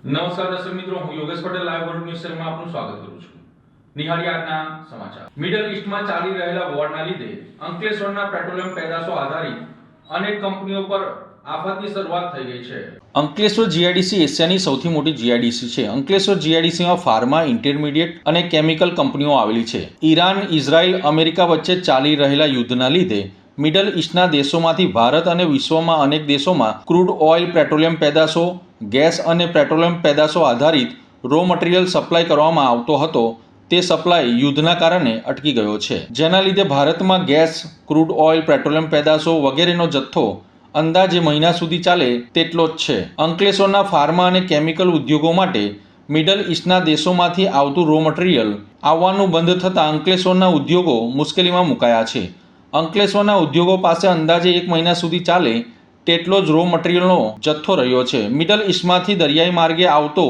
નમસ્કાર દર્શક મિત્રો, હું Yogesh Patel live world news ચેનલમાં આપનું સ્વાગત કરું છું. નિહાળીએ આજના સમાચાર. મિડલ ઈસ્ટમાં ચાલી રહેલા વોરના લીધે અંકલેશ્વરના પેટ્રોલિયમ પેદાશો આધારિત અનેક કંપનીઓ પર આફતની શરૂઆત થઈ ગઈ છે. અંકલેશ્વર જીઆઈડીસી એશિયાની સૌથી મોટી જીઆઈડીસી છે. અંકલેશ્વર જીઆઈડીસીમાં ફાર્મા, ઇન્ટરમીડિયેટ અને કેમિકલ કંપનીઓ આવેલી છે. ઈરાન, ઇઝરાયલ, અમેરિકા વચ્ચે ચાલી રહેલા યુદ્ધના લીધે મિડલ ઈસ્ટના દેશોમાંથી ભારત અને વિશ્વમાં અનેક દેશોમાં ક્રૂડ ઓઇલ, પેટ્રોલિયમ પેદાશો, ગેસ અને પેટ્રોલિયમ પેદાશો આધારિત રો મટીરિયલ સપ્લાય કરવામાં આવતો હતો. તે સપ્લાય યુદ્ધના કારણે અટકી ગયો છે, જેના લીધે ભારતમાં ગેસ, ક્રૂડ ઓઇલ, પેટ્રોલિયમ પેદાશો વગેરેનો જથ્થો અંદાજે મહિના સુધી ચાલે તેટલો જ છે. અંકલેશ્વરના ફાર્મા અને કેમિકલ ઉદ્યોગો માટે મિડલ ઈસ્ટના દેશોમાંથી આવતું રો મટીરિયલ આવવાનું બંધ થતાં અંકલેશ્વરના ઉદ્યોગો મુશ્કેલીમાં મુકાયા છે. અંકલેશ્વરના ઉદ્યોગો પાસે અંદાજે 1 મહિના સુધી ચાલે તેટલો જ રો મટીરિયલનો જથ્થો રહ્યો છે. મિડલ ઈસ્ટમાંથી દરિયાઈ માર્ગે આવતો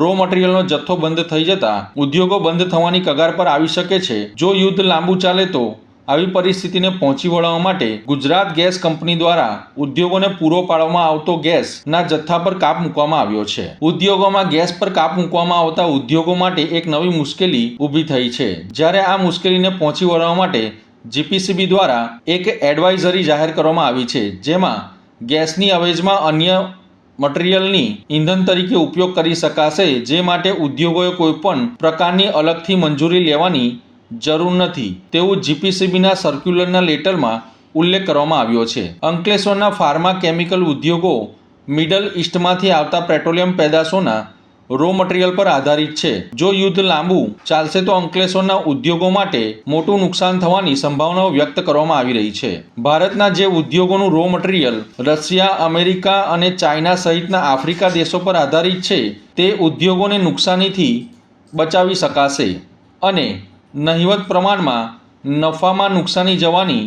રો મટીરિયલનો જથ્થો બંધ થઈ જતા ઉદ્યોગો બંધ થવાની કગાર પર આવી શકે છે. જો યુદ્ધ લાંબુ ચાલે તો આવી પરિસ્થિતિને પહોંચી વળવા માટે ગુજરાત ગેસ કંપની દ્વારા ઉદ્યોગોને પૂરો પાડવામાં આવતો ગેસના જથ્થા પર કાપ મૂકવામાં આવ્યો છે. ઉદ્યોગોમાં ગેસ પર કાપ મૂકવામાં આવતા ઉદ્યોગો માટે એક નવી મુશ્કેલી ઊભી થઈ છે. જ્યારે આ મુશ્કેલીને પહોંચી વળવા માટે જીપીસીબી દ્વારા એક એડવાઇઝરી જાહેર કરવામાં આવી છે, જેમાં ગેસની અવેજમાં અન્ય મટીરિયલની ઈંધણ તરીકે ઉપયોગ કરી શકાશે, જે માટે ઉદ્યોગોએ કોઈપણ પ્રકારની અલગથી મંજૂરી લેવાની જરૂર નથી તેવું જીપીસીબીના સર્ક્યુલરના લેટરમાં ઉલ્લેખ કરવામાં આવ્યો છે. અંકલેશ્વરના ફાર્મા કેમિકલ ઉદ્યોગો મિડલ ઈસ્ટમાંથી આવતા પેટ્રોલિયમ પેદાશોના રો મટીરિયલ પર આધારિત છે. જો યુદ્ધ લાંબુ ચાલશે તો અંકલેશ્વરના ઉદ્યોગો માટે મોટું નુકસાન થવાની સંભાવનાઓ વ્યક્ત કરવામાં આવી રહી છે. ભારતના જે ઉદ્યોગોનું રો મટીરિયલ રશિયા, અમેરિકા અને ચાઇના સહિતના આફ્રિકા દેશો પર આધારિત છે, તે ઉદ્યોગોને નુકસાનીથી બચાવી શકાશે અને નહિવત પ્રમાણમાં નફામાં નુકસાની જવાની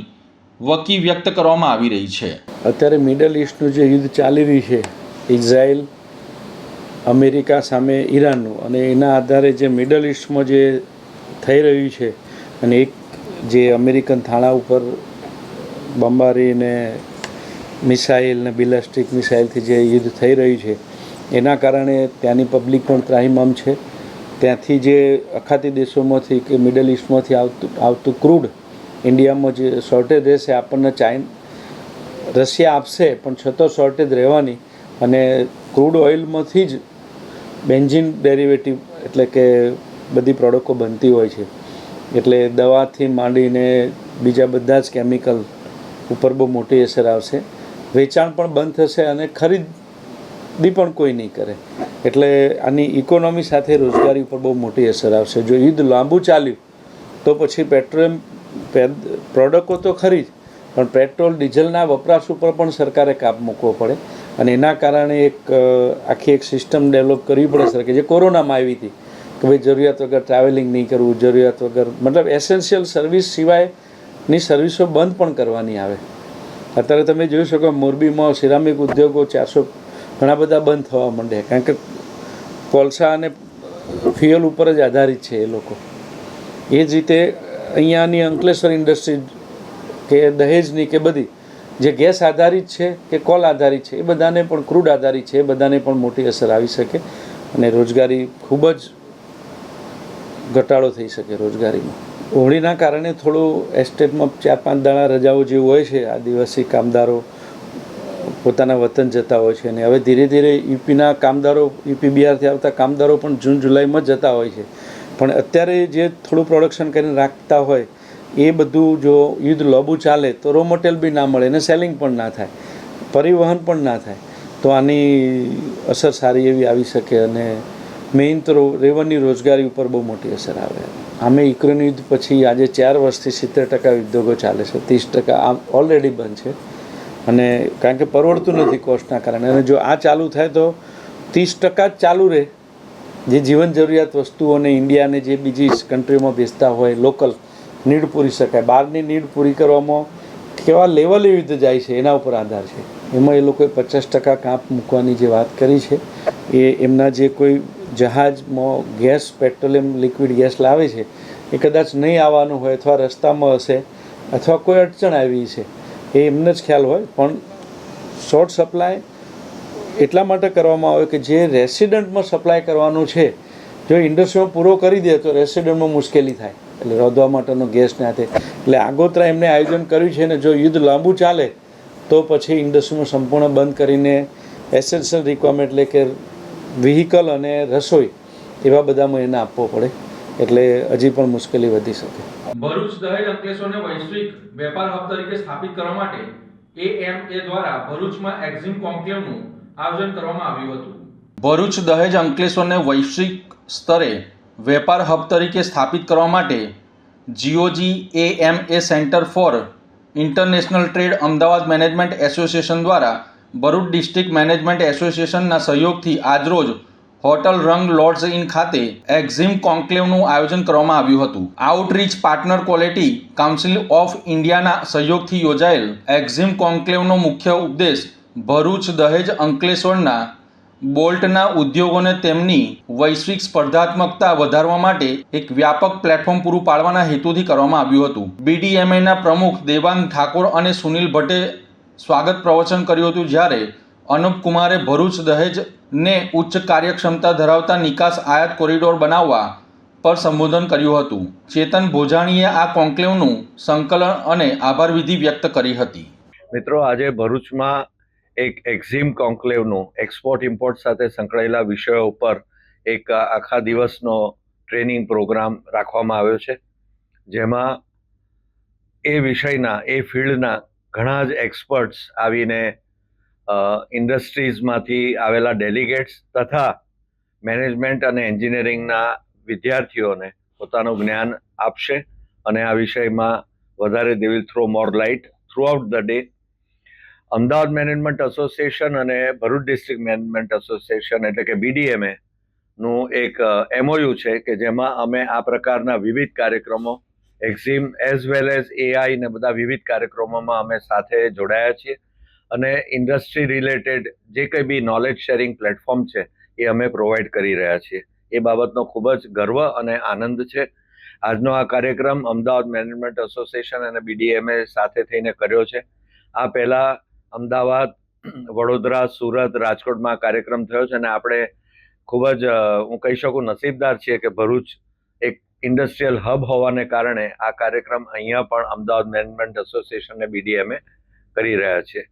વકી વ્યક્ત કરવામાં આવી રહી છે. અત્યારે મિડલ ઈસ્ટનું જે યુદ્ધ ચાલી રહ્યું છે, ઇઝરાયલ, અમેરિકા સામે ઈરાનનું, અને એના આધારે જે મિડલ ઈસ્ટમાં જે થઈ રહ્યું છે, અને એક જે અમેરિકન થાણા ઉપર બંબારી ને મિસાઇલ ને બેલિસ્ટિક મિસાઇલથી જે યુદ્ધ થઈ રહ્યું છે, એના કારણે ત્યાંની પબ્લિક પણ ત્રાહિમામ છે. ત્યાંથી જે અખાતી દેશોમાંથી કે મિડલ ઈસ્ટમાંથી આવતું ક્રૂડ ઇન્ડિયામાં જે શોર્ટેજ રહેશે, આપણને રશિયા આપશે પણ છતાં શોર્ટેજ રહેવાની, અને ક્રૂડ ઓઇલમાંથી જ બેન્ઝિન ડેરિવેટિવ એટલે કે બધી પ્રોડક્ટો બનતી હોય છે. એટલે દવાથી માંડીને બીજા બધા જ કેમિકલ ઉપર બહુ મોટી અસર આવશે. વેચાણ પણ બંધ થશે અને ખરીદી પણ કોઈ નહીં કરે. એટલે આની ઇકોનોમી સાથે રોજગારી ઉપર બહુ મોટી અસર આવશે. જો યુદ્ધ લાંબુ ચાલ્યું તો પછી પેટ્રોલિયમ પ્રોડક્ટો તો ખરી જ, પણ પેટ્રોલ ડીઝલના વપરાશ ઉપર પણ સરકારે કાપ મૂકવો પડે. અને એના કારણે આખી એક સિસ્ટમ ડેવલપ કરવી પડે સર, કે જે કોરોનામાં આવી હતી કે ભાઈ જરૂરિયાત વગર ટ્રાવેલિંગ નહીં કરવું, જરૂરિયાત વગર મતલબ એસેન્શિયલ સર્વિસ સિવાયની સર્વિસો બંધ પણ કરવાની આવે. અત્યારે તમે જોઈ શકો મોરબીમાં સિરામિક ઉદ્યોગો 400 ઘણા બધા બંધ થવા માંડે, કારણ કે કોલસા અને ફ્યુઅલ ઉપર જ આધારિત છે એ લોકો. એ જ રીતે અહીંયાની અંકલેશ્વર ઇન્ડસ્ટ્રી કે દહેજની કે બધી જે ગેસ આધારિત છે કે કોલ આધારિત છે, એ બધાને પણ ક્રૂડ આધારિત છે, એ બધાને પણ મોટી અસર આવી શકે અને રોજગારી ખૂબ જ ઘટાડો થઈ શકે રોજગારીમાં. હોળીના કારણે થોડું એસ્ટેટમાં 4-5 દાડા રજાઓ જેવું હોય છે. આદિવાસી કામદારો પોતાના વતન જતા હોય છે, અને હવે ધીરે ધીરે યુપીના કામદારો, યુપી બિહારથી આવતા કામદારો પણ જૂન જુલાઈમાં જ જતા હોય છે. પણ અત્યારે જે થોડું પ્રોડક્શન કરીને રાખતા હોય, એ બધું જો યુદ્ધ લાંબુ ચાલે તો રો મટીરિયલ બી ના મળે, અને સેલિંગ પણ ના થાય, પરિવહન પણ ના થાય, તો આની અસર સારી એવી આવી શકે. અને મેઇન તો રેવન્યુ રોજગારી ઉપર બહુ મોટી અસર આવે. આમે યુક્રેન યુદ્ધ પછી આજે 4 વર્ષથી 70% ઉદ્યોગો ચાલે છે, 30% આમ ઓલરેડી બંધ છે. અને કારણ કે પરવડતું નથી કોસ્ટના કારણે. અને જો આ ચાલુ થાય તો 30% જ ચાલુ રહે. જે જીવન જરૂરિયાત વસ્તુઓને ઇન્ડિયાને જે બીજી કન્ટ્રીમાં બેચતા હોય, લોકલ નીડ પૂરી શકાય. બહારની નીડ પૂરી કરવામાં કેવા લેવલે યુદ્ધ જાય છે એના ઉપર આધાર છે. એમાં એ લોકોએ 50% કાપ મૂકવાની જે વાત કરી છે, એ એમના જે કોઈ જહાજમાં ગેસ, પેટ્રોલિયમ લિક્વિડ ગેસ લાવે છે, એ કદાચ નહીં આવવાનું હોય, અથવા રસ્તામાં હશે, અથવા કોઈ અડચણ આવી છે, એ એમને જ ખ્યાલ હોય. પણ શોર્ટ સપ્લાય એટલા માટે કરવામાં આવે કે જે રેસિડન્ટમાં સપ્લાય કરવાનું છે જો ઇન્ડસ્ટ્રીમાં પૂરો કરી દે તો રેસિડન્ટમાં મુશ્કેલી થાય, એટલે રોધવા માટેનો ગેસ ના થાય. એટલે આગોતરા એમને આયોજન કર્યું છે ને જો યુદ્ધ લાંબુ ચાલે તો પછી ઇન્ડસ્ટ્રીમાં સંપૂર્ણ બંધ કરીને એસેન્શિયલ રિક્વાયરમેન્ટ એટલે કે વ્હીકલ અને રસોઈ એવા બધામાં એને આપવો પડે, એટલે હજી પણ મુશ્કેલી વધી શકે. ભરૂચ દહેજ અંકલેશ્વરને વૈશ્વિક વેપાર હબ તરીકે સ્થાપિત કરવા માટે AMA દ્વારા ભરૂચમાં એક્ઝિમ કોન્ક્લેવનું આયોજન કરવામાં આવ્યું હતું. ભરૂચ દહેજ અંકલેશ્વરને વૈશ્વિક સ્તરે વેપાર હબ તરીકે સ્થાપિત કરવા માટે GOG AMA centre for international trade Ahmedabad management association દ્વારા ભરૂચ ડિસ્ટ્રિક્ટ મેનેજમેન્ટ એસોસિએશનના સહયોગથી આજરોજ હોટલ રંગ લોડ્સ ઇન ખાતે એક્ઝિમ કોન્ક્લેવનું આયોજન કરવામાં આવ્યું હતું. Outreach partner quality council of ઇન્ડિયાના સહયોગથી યોજાયેલ એક્ઝિમ કોન્ક્લેવનો મુખ્ય ઉદ્દેશ ભરૂચ દહેજ અંકલેશ્વરના બોલ્ટના ઉદ્યોગોને તેમની વૈશ્વિક સ્પર્ધાત્મકતા વધારવા માટે એક વ્યાપક પ્લેટફોર્મ પૂરું પાડવાના હેતુથી કરવામાં આવ્યું હતું. BDMAના પ્રમુખ દેવાંગ ઠાકોર અને સુનિલ ભટ્ટે સ્વાગત પ્રવચન કર્યું હતું, જ્યારે અનુપ કુમારે ભરૂચ દહેજને ઉચ્ચ કાર્યક્ષમતા ધરાવતા નિકાસ આયાત કોરિડોર બનાવવા પર સંબોધન કર્યું હતું. ચેતન ભોજાણીએ આ કોન્ક્લેવનું સંકલન અને આભાર વિધિ વ્યક્ત કરી હતી. મિત્રો, આજે ભરૂચમાં એક એક્ઝિમ કોન્ક્લેવનું એક્સપોર્ટ ઇમ્પોર્ટ સાથે સંકળાયેલા વિષયો ઉપર એક આખા દિવસનો ટ્રેનિંગ પ્રોગ્રામ રાખવામાં આવ્યો છે, જેમાં એ વિષયના એ ફિલ્ડના ઘણા જ એક્સપર્ટ્સ આવીને ઇન્ડસ્ટ્રીઝમાંથી આવેલા ડેલિગેટ્સ તથા મેનેજમેન્ટ અને એન્જિનિયરિંગના વિદ્યાર્થીઓને પોતાનું જ્ઞાન આપશે અને આ વિષયમાં વધારે they will throw more light throughout the day. Ahmedabad management association અને ભરૂચ ડિસ્ટ્રિક્ટ મેનેજમેન્ટ એસોસિએશન એટલે કે BDMA નું એક MOU છે કે જેમાં અમે આ પ્રકારના વિવિધ કાર્યક્રમો એક્ઝિમ એઝ વેલ એઝ AI ને બધા વિવિધ કાર્યક્રમોમાં અમે સાથે જોડાયા છીએ અને ઇન્ડસ્ટ્રી રિલેટેડ જે કંઈ બી નોલેજ શેરિંગ પ્લેટફોર્મ છે એ અમે પ્રોવાઈડ કરી રહ્યા છીએ. એ બાબતનો ખૂબ જ ગર્વ અને આનંદ છે. આજનો આ કાર્યક્રમ અમદાવાદ મેનેજમેન્ટ એસોસિએશન અને BDMA સાથે થઈને કર્યો છે. આ પહેલાં અમદાવાદ, વડોદરા, સુરત, રાજકોટમાં કાર્યક્રમ થયો છે અને આપણે ખૂબ જ હું કહી શકું નસીબદાર છીએ કે ભરૂચ એક ઇન્ડસ્ટ્રીયલ હબ હોવાને કારણે આ કાર્યક્રમ અહીંયા પણ અમદાવાદ મેનેજમેન્ટ એસોસિએશન અને BDMA કરી રહ્યા છે.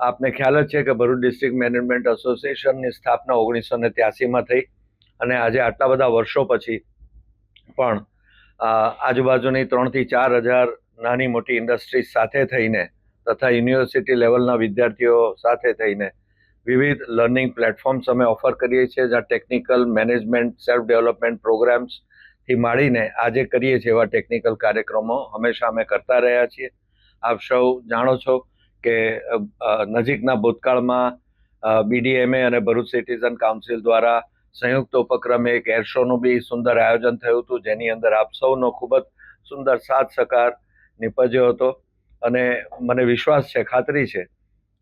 આપને ખ્યાલ જ છે કે ભરૂચ ડિસ્ટ્રિક્ટ મેનેજમેન્ટ એસોસિએશનની સ્થાપના 1983માં થઈ અને આજે આટલા બધા વર્ષો પછી પણ આજુબાજુની 3,000 થી 4,000 નાની મોટી ઇન્ડસ્ટ્રીઝ સાથે થઈને તથા યુનિવર્સિટી લેવલના વિદ્યાર્થીઓ સાથે થઈને વિવિધ લર્નિંગ પ્લેટફોર્મ્સ અમે ઓફર કરીએ છીએ, જ્યાં ટેકનિકલ મેનેજમેન્ટ સેલ્ફ ડેવલપમેન્ટ પ્રોગ્રામ્સથી માંડીને આજે કરીએ છીએ એવા ટેકનિકલ કાર્યક્રમો હંમેશા અમે કરતા રહ્યા છીએ. આપ સૌ જાણો છો કે નજીકના ભૂતકાળમાં BDMA અને ભરૂચ સિટીઝન કાઉન્સિલ દ્વારા સંયુક્ત ઉપક્રમે એક એર શોનું બી સુંદર આયોજન થયું હતું, જેની અંદર આપ સૌનો ખૂબ જ સુંદર સાથ સહકાર નીપજ્યો હતો અને મને વિશ્વાસ છે, ખાતરી છે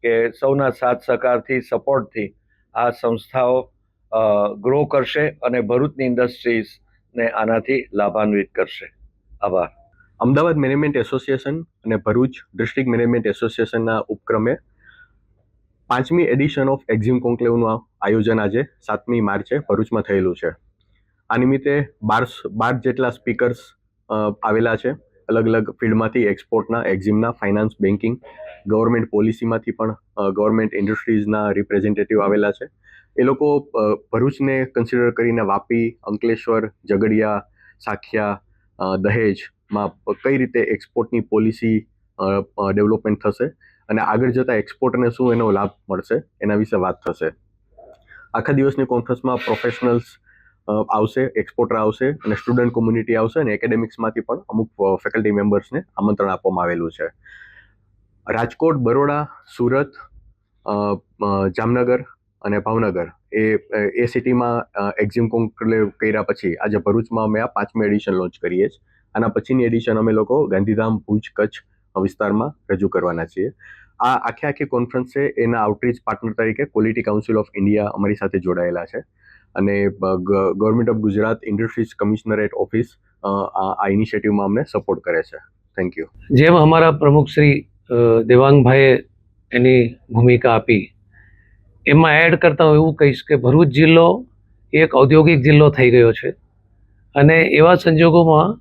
કે સૌના સાથ સહકારથી સપોર્ટથી આ સંસ્થાઓ ગ્રો કરશે અને ભરૂચની ઇન્ડસ્ટ્રીઝને આનાથી લાભાન્વિત કરશે. આભાર. અમદાવાદ મેનેજમેન્ટ એસોસિએશન અને ભરૂચ ડિસ્ટ્રિક્ટ મેનેજમેન્ટ એસોસિએશનના ઉપક્રમે 5મી એડિશન ઓફ એક્ઝિમ કોન્ક્લેવનું આયોજન આજે 7મી માર્ચે ભરૂચમાં થયેલું છે. આ નિમિત્તે 12 જેટલા સ્પીકર્સ આવેલા છે, અલગ અલગ ફિલ્ડમાંથી, એક્સપોર્ટના, એક્ઝિમના, ફાઇનાન્સ, બેન્કિંગ, ગવર્મેન્ટ પોલિસીમાંથી પણ ગવર્મેન્ટ ઇન્ડસ્ટ્રીઝના રિપ્રેઝેન્ટેટિવ આવેલા છે. એ લોકો ભરૂચને કન્સિડર કરીને વાપી, અંકલેશ્વર, ઝઘડિયા, સાખિયા, દહેજમાં કઈ રીતે એક્સપોર્ટની પોલિસી ડેવલપમેન્ટ થશે અને આગળ જતાં એક્સપોર્ટને શું એનો લાભ મળશે એના વિશે વાત થશે. આખા દિવસની કોન્ફરન્સમાં પ્રોફેશનલ્સ આવશે, એક્સપોર્ટર આવશે અને સ્ટુડન્ટ કોમ્યુનિટી આવશે અને એકેડેમિક્સમાંથી પણ અમુક ફેકલ્ટી મેમ્બર્સને આમંત્રણ આપવામાં આવેલું છે. રાજકોટ, બરોડા, સુરત, જામનગર અને ભાવનગર એ સિટીમાં એક્ઝિમ કોન્ક્લેવ કર્યા પછી આજે ભરૂચમાં અમે આ 5મી એડિશન લોન્ચ કરીએ છીએ. આના પછીની એડિશન અમે લોકો ગાંધીધામ, ભુજ, કચ્છ વિસ્તારમાં રજૂ કરવાના છીએ. આ આખી કોન્ફરન્સ છે એના આઉટરીચ પાર્ટનર તરીકે ક્વોલિટી કાઉન્સિલ ઓફ ઇન્ડિયા અમારી સાથે જોડાયેલા છે અને government of Gujarat industries commissionerate office આ ઇનિશિયેટિવમાં અમને સપોર્ટ કરે છે. Thank you. જેમ અમારા પ્રમુખ શ્રી દેવાંગભાઈએ એની ભૂમિકા આપી એમાં એડ કરતા હું એવું કહીશ કે ભરૂચ જિલ્લો એક ઔદ્યોગિક જિલ્લો થઈ ગયો છે અને એવા સંજોગોમાં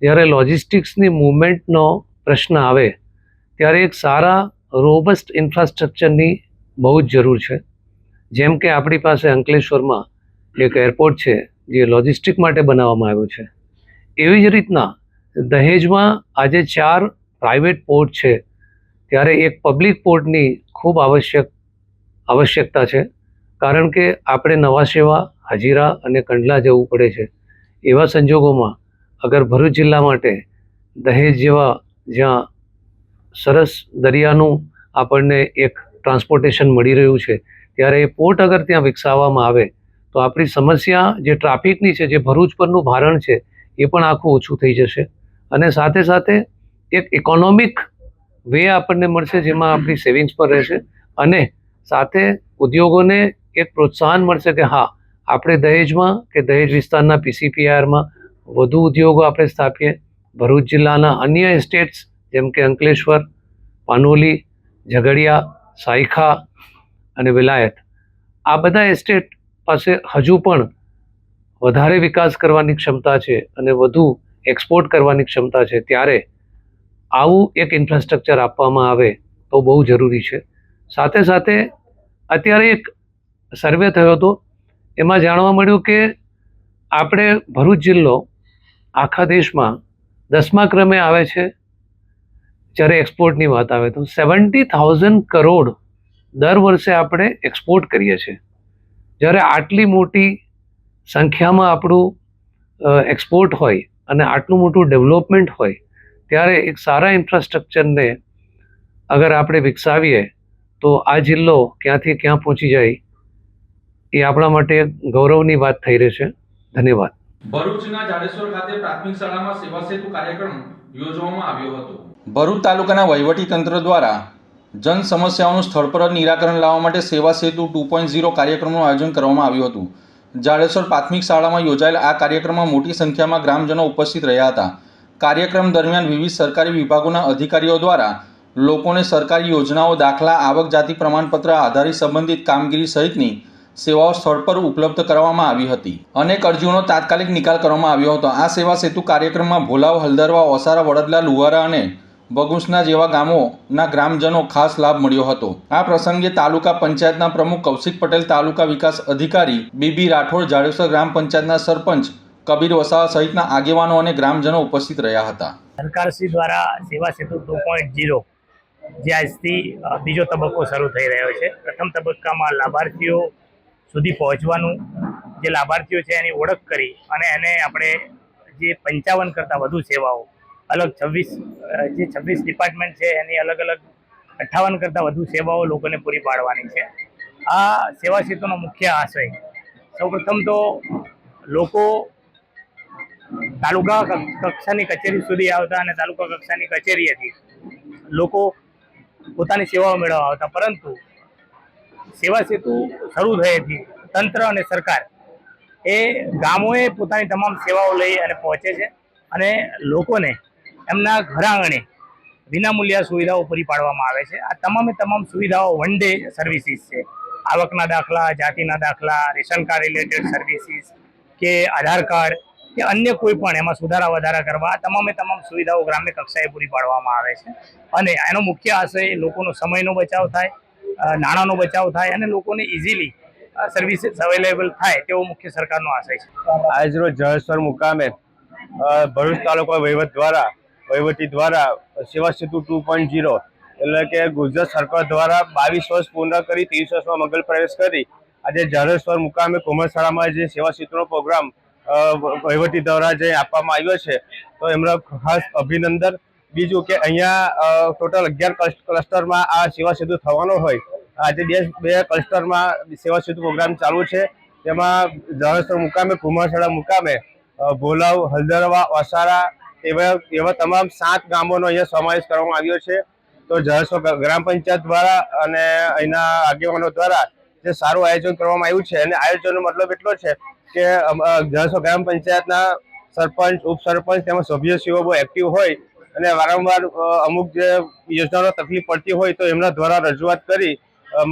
જ્યારે લોજિસ્ટિક્સની મૂવમેન્ટનો પ્રશ્ન આવે ત્યારે એક સારા રોબસ્ટ ઇન્ફ્રાસ્ટ્રક્ચરની બહુ જ જરૂર છે. જેમ કે આપણી પાસે અંકલેશ્વરમાં એક એરપોર્ટ છે જે લોજિસ્ટિક માટે બનાવવામાં આવ્યું છે. એવી જ રીતના દહેજમાં આજે 4 પ્રાઇવેટ પોર્ટ છે, ત્યારે એક પબ્લિક પોર્ટની ખૂબ આવશ્યકતા છે. કારણ કે આપણે નવા સેવા, હજીરા અને કંડલા જવું પડે છે. એવા સંજોગોમાં અગર ભરૂચ જિલ્લા માટે દહેજ જેવા જ્યાં સરસ દરિયાનું આપણને એક ટ્રાન્સપોર્ટેશન મળી રહ્યું છે, ત્યારે એ પોર્ટ અગર ત્યાં વિકસાવવામાં આવે તો આપણી સમસ્યા જે ટ્રાફિકની છે, જે ભરૂચ પરનું ભારણ છે, એ પણ આખું ઓછું થઈ જશે અને સાથે સાથે એક ઇકોનોમિક વે આપણને મળશે જેમાં આપણી સેવિંગ્સ પર રહેશે અને સાથે ઉદ્યોગોને એક પ્રોત્સાહન મળશે કે હા, આપણે દહેજમાં કે દહેજ વિસ્તારના PCPIRમાં વધુ ઉદ્યોગો આપણે સ્થાપીએ. ભરૂચ જિલ્લાના અન્ય એસ્ટેટ્સ જેમ કે અંકલેશ્વર, પાનોલી, ઝઘડિયા, સાયખા અને વિલાયત, આ બધા એસ્ટેટ પાસે હજુ પણ વધારે વિકાસ કરવાની ક્ષમતા છે અને વધુ એક્સપોર્ટ કરવાની ક્ષમતા છે. ત્યારે આવું એક ઇન્ફ્રાસ્ટ્રક્ચર આપવામાં આવે તો બહુ જરૂરી છે. સાથે સાથે અત્યારે એક સર્વે થયો હતો, એમાં જાણવા મળ્યું કે આપણે ભરૂચ જિલ્લો આખા દેશમાં 10મા ક્રમે આવે છે જ્યારે એક્સપોર્ટની વાત આવે તો. 70,000 કરોડ દર વર્ષે આપણે એક્સપોર્ટ કરીએ છીએ. જ્યારે આટલી મોટી સંખ્યામાં આપણું એક્સપોર્ટ હોય અને આટલું મોટું ડેવલપમેન્ટ હોય, ત્યારે એક સારા ઇન્ફ્રાસ્ટ્રક્ચરને અગર આપણે વિકસાવીએ તો આ જિલ્લો ક્યાંથી ક્યાં પહોંચી જાય એ આપણા માટે ગૌરવની વાત થઈ રહી છે. ધન્યવાદ. ભરૂચના જાડેશ્વર ખાતે પ્રાથમિક શાળામાં સેવા સેતુ કાર્યક્રમ યોજવામાં આવ્યો હતો. ભરૂચ તાલુકાના વહીવટી તંત્ર દ્વારા જન સમસ્યાઓનું સ્થળ પર જ નિરાકરણ લાવવા માટે સેવા સેતુ 2.0 કાર્યક્રમનું આયોજન કરવામાં આવ્યું હતું. જાડેશ્વર પ્રાથમિક શાળામાં યોજાયેલ આ કાર્યક્રમમાં મોટી સંખ્યામાં ગ્રામજનો ઉપસ્થિત રહ્યા હતા. કાર્યક્રમ દરમિયાન વિવિધ સરકારી વિભાગોના અધિકારીઓ દ્વારા લોકોને સરકારી યોજનાઓ, દાખલા, આવક જાતિ પ્રમાણપત્ર આધારિત સંબંધિત કામગીરી સહિતની સેવાઓ સ્થળ પર ઉપલબ્ધ કરવામાં આવી હતી. અનેક અરજીઓનો તાત્કાલિક નિકાલ કરવામાં આવ્યો હતો. આ સેવા સેતુ કાર્યક્રમમાં ભોલાવ, હલદરવા, ઓસારા, વડદલા, લુહારા અને બગુસના જેવા ગામોના ગ્રામજનો ખાસ લાભ મળ્યો હતો. આ પ્રસંગે તાલુકા પંચાયતના પ્રમુખ કૌશિક પટેલ, તાલુકા વિકાસ અધિકારી BB રાઠોડ, જાડેશ્વર ગ્રામ પંચાયતના સરપંચ કબીર વસાવા સહિતના આગેવાનો અને ગ્રામજનો ઉપસ્થિત રહ્યા હતા. સરકારશ્રી દ્વારા સેવા સેતુ 2.0 જે આજથી બીજો તબક્કો શરૂ થઈ રહ્યો છે. પ્રથમ તબક્કામાં લાભાર્થીઓ સુધી પહોંચવાનું, જે લાભાર્થીઓ છે એની ઓળખ કરી અને એને આપણે જે 55 કરતાં વધુ સેવાઓ અલગ 26 ડિપાર્ટમેન્ટ છે એની અલગ 58 કરતાં વધુ સેવાઓ લોકોને પૂરી પાડવાની છે. આ સેવા સેતુનો મુખ્ય આશય સૌપ્રથમ તો લોકો તાલુકા કક્ષાની કચેરી સુધી આવતા અને તાલુકા કક્ષાની કચેરીએથી લોકો પોતાની સેવાઓ મેળવવા આવતા, પરંતુ સેવા સેતુ શરૂ થયેથી તંત્ર અને સરકાર એ ગામોએ પોતાની તમામ સેવાઓ લઈ અને પહોંચે છે અને લોકોને એમના ઘર આંગણે વિનામૂલ્ય સુવિધાઓ પૂરી પાડવામાં આવે છે. આ તમામ સુવિધાઓ વન ડે સર્વિસીસ છે. આવકના દાખલા, જાતિના દાખલા, રેશન કાર્ડ રિલેટેડ સર્વિસીસ કે આધાર કાર્ડ કે અન્ય કોઈ પણ એમાં સુધારા વધારા કરવા તમામ સુવિધાઓ ગ્રામ્ય કક્ષાએ પૂરી પાડવામાં આવે છે. અને એનો મુખ્ય આશય લોકોનો સમયનો બચાવ થાય, નાણાંનો બચાવ થાય અને લોકોને ઇઝીલી સર્વિસીસ અવેલેબલ થાય તેવો મુખ્ય સરકારનો આશય છે. આજરોજ જાડેશ્વર મુકામે ભરૂચ તાલુકા વહીવટી દ્વારા સેવા સેતુ 2.0 એટલે કે ગુજરાત સરકાર દ્વારા 22 વર્ષ પૂર્ણ કરી 30 વર્ષમાં મંગલ પ્રવેશ કરી આજે જાડેશ્વર મુકામે કોમર્સ શાળામાં જે સેવા સેતુનો પ્રોગ્રામ વહીવટી દ્વારા જે આપવામાં આવ્યો છે, તો એમનો ખાસ અભિનંદન. બીજું કે અહીંયા ટોટલ 11 ક્લસ્ટરમાં આ સેવા સેતુ થવાનો હોય, આજે બે ક્લસ્ટરમાં સેવા સેતુ પ્રોગ્રામ ચાલુ છે. તેમાં જાડેશ્વર મુકામે, કુમારશાળા મુકામે, ભોલાવ, હલદરવા, ઓસારા એવા તમામ 7 ગામોનો અહીંયા સમાવેશ કરવામાં આવ્યો છે. તો જાડેશ્વર ગ્રામ પંચાયત દ્વારા અને અહીંના આગેવાનો દ્વારા જે સારું આયોજન કરવામાં આવ્યું છે, અને આયોજનનો મતલબ એટલો છે કે જાડેશ્વર ગ્રામ પંચાયતના સરપંચ, ઉપસરપંચ તેમજ સભ્યશ્રીઓ બહુ એક્ટિવ હોય અને વારંવાર અમુક જે યોજનાનો તકલીફ પડતી હોય તો એમના દ્વારા રજૂઆત કરી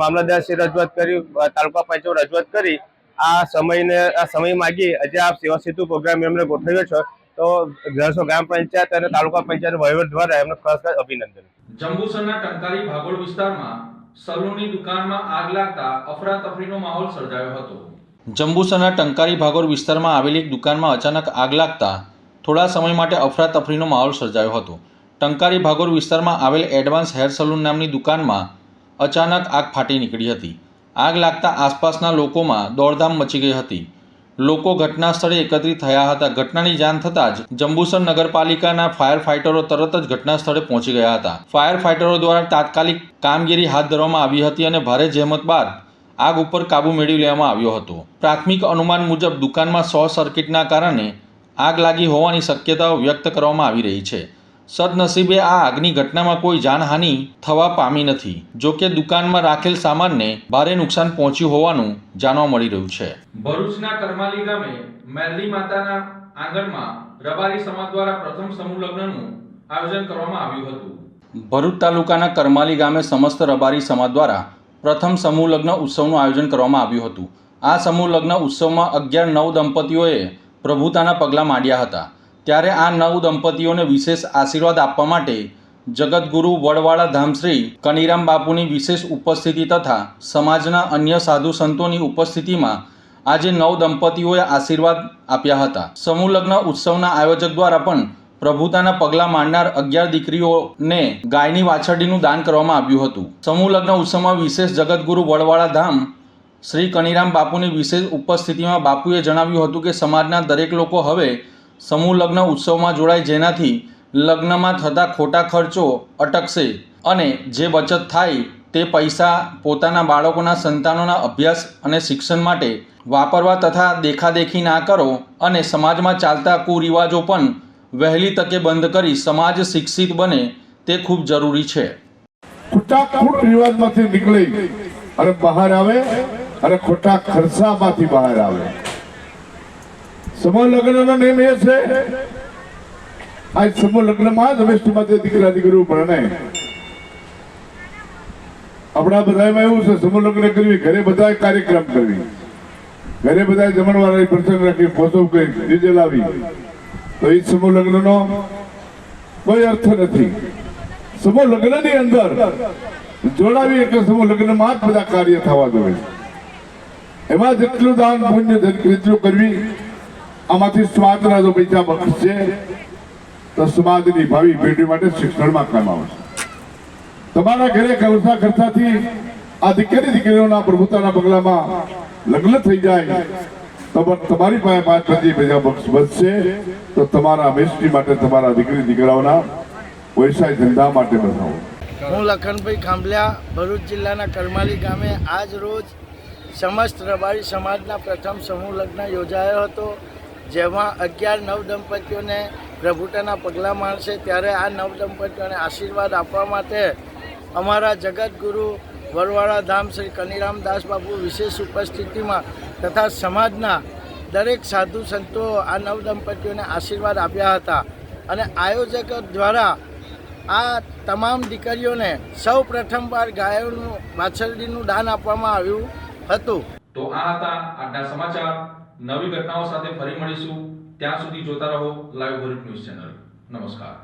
મામલતદારશ્રી રજૂઆત કરી, તાલુકા પંચાયત રજૂઆત કરી, આ સમય માગી આજે આ સેવા સેતુ પ્રોગ્રામ એમણે ગોઠવ્યો છે. તો જણસો ગ્રામ પંચાયત અને તાલુકા પંચાયત વહીવટ દ્વારા એમને ખાસ અભિનંદન. જંબુસરના ટંકારી ભાગોળ વિસ્તારમાં સલૂનની દુકાનમાં આગ લાગતા અફરાતફરીનો માહોલ સર્જાયો હતો. જંબુસરના ટંકારી ભાગોળ વિસ્તારમાં આવેલી એક દુકાનમાં અચાનક આગ લાગતા થોડા સમય માટે અફરાતફરીનો માહોલ સર્જાયો હતો. ટંકારી ભાગોળ વિસ્તારમાં આવેલ એડવાન્સ હેર સલૂન નામની દુકાનમાં અચાનક આગ ફાટી નીકળી હતી. આગ લાગતા આસપાસના લોકોમાં દોડધામ મચી ગઈ હતી. લોકો ઘટના સ્થળે એકત્રિત થયા હતા. ઘટનાની જાણ થતાં જ જંબુસર નગરપાલિકાના ફાયર ફાઇટરો તરત જ ઘટના સ્થળે પહોંચી ગયા હતા. ફાયર ફાઇટરો દ્વારા તાત્કાલિક કામગીરી હાથ ધરવામાં આવી હતી અને ભારે જહેમત બાદ આગ ઉપર કાબૂ મેળવી લેવામાં આવ્યો હતો. પ્રાથમિક અનુમાન મુજબ દુકાનમાં શોર્ટ સર્કિટના કારણે આગ લાગી હોવાની શક્યતાઓ વ્યક્ત કરવામાં આવી રહી છે. સદનસીબે આ આગની ઘટનામાં કોઈ જાનહાનિ થવા પામી નથી. જોકે દુકાનમાં રાખેલ સામાનને ભારે નુકસાન પહોંચ્યું હોવાનું જાણવા મળી રહ્યું છે. ભરૂચના કરમાલી ગામે મેલડી માતાના આંગણમાં રબારી સમાજ દ્વારા પ્રથમ સમૂહ લગ્નનું આયોજન કરવામાં આવ્યું હતું. ભરૂચ તાલુકાના કરમાલી ગામે સમસ્ત રબારી સમાજ દ્વારા પ્રથમ સમૂહ લગ્ન ઉત્સવનું આયોજન કરવામાં આવ્યું હતું. આ સમૂહ લગ્ન ઉત્સવમાં 11 નવ દંપતીઓએ પ્રભુતાના પગલાં માંડ્યા હતા. ત્યારે આ નવ દંપતીઓને વિશેષ આશીર્વાદ આપવા માટે જગતગુરુ વડવાળા ધામ શ્રી કનીરામ બાપુની વિશેષ ઉપસ્થિતિ તથા સમાજના અન્ય સાધુ સંતોની ઉપસ્થિતિમાં આજે નવ દંપતીઓએ આશીર્વાદ આપ્યા હતા. સમૂહ લગ્ન ઉત્સવના આયોજક દ્વારા પણ પ્રભુતાના પગલાં માંડનાર 11 દીકરીઓને ગાયની વાછરડીનું દાન કરવામાં આવ્યું હતું. સમૂહ લગ્ન ઉત્સવમાં વિશેષ જગતગુરુ વડવાળા ધામ શ્રી કનીરામ બાપુની વિશેષ ઉપસ્થિતિમાં બાપુએ જણાવ્યું હતું કે સમાજના દરેક લોકો હવે સમૂહ લગ્ન ઉત્સવમાં જોડાય, જેનાથી લગ્નમાં થતા ખોટા ખર્ચો અટકશે અને જે બચત થાય તે પૈસા પોતાના બાળકોના સંતાનોના અભ્યાસ અને શિક્ષણ માટે વાપરવા તથા દેખાદેખી ના કરો અને સમાજમાં ચાલતા કુરિવાજો પણ વહેલી તકે બંધ કરી સમાજ શિક્ષિત બને તે ખૂબ જરૂરી છે. ખોટા રિવાજમાંથી નીકળી અને બહાર આવે અને ખોટા ખર્ચામાંથી બહાર આવે. સમૂહ લગ્નનો નિયમ એ છે, આ સમૂહ લગ્નમાં જ વેસ્ટમાંથી દીકરા દીકરીઓ પરણે. આપણા બધામાં એવું છે, સમૂહ લગ્ન કરવી, ઘરે બધા કાર્યક્રમ કરવી, ઘરે બધા જમણવાર પ્રસંગ રાખી, પોસો કરી, ડીજે લાવી, તો એ સમૂહ લગ્નનો કોઈ અર્થ નથી. સમૂહ લગ્નની અંદર જોડાવી એટલે સમૂહ લગ્નમાં જ બધા કાર્ય થવા જોઈએ. એમાં જેટલું દાન પુણ્ય જેટલું કરવી, આમાંથી સમાજના જો પૈસા બચશે તો સમાજની ભાવિ પેઢી માટે શિક્ષણમાં કામ આવશે. તમારા ઘરે કલસા ખર્ચાથી આ દીકરીઓના પ્રભુતાના પગલામાં લગ્ન થઈ જાય તો તમારી પાસે 5 પૈસા બચશે તો તમારા હંમેશની માટે તમારા દીકરાઓના વ્યવસાય ધંધા માટે બનાવો. હું લખનભાઈ ખાંભલિયા, ભરૂચ જિલ્લાના કરમાલી ગામે આજ રોજ સમસ્ત રબારી સમાજના પ્રથમ સમૂહ લગ્ન યોજાયો હતો, જેમાં 11 નવ દંપતીઓને પ્રભુતાના પગલાં માંડશે. ત્યારે આ નવ દંપતીઓને આશીર્વાદ આપવા માટે અમારા જગતગુરુ વરવાળા ધામ શ્રી કનીરામ દાસ બાપુ વિશેષ ઉપસ્થિતિમાં તથા સમાજના દરેક સાધુ સંતો આ નવ દંપતીઓને આશીર્વાદ આપ્યા હતા. અને આયોજકો દ્વારા આ તમામ દીકરીઓને સૌ પ્રથમવાર ગાયોનું વાછરડીનું દાન આપવામાં આવ્યું હતું. તો આ હતા આજના સમાચાર. નવી ઘટનાઓ સાથે ફરી મળીશું. ત્યાં સુધી જોતા રહો લાઈવ ભરૂચ ન્યૂઝ ચેનલ. નમસ્કાર.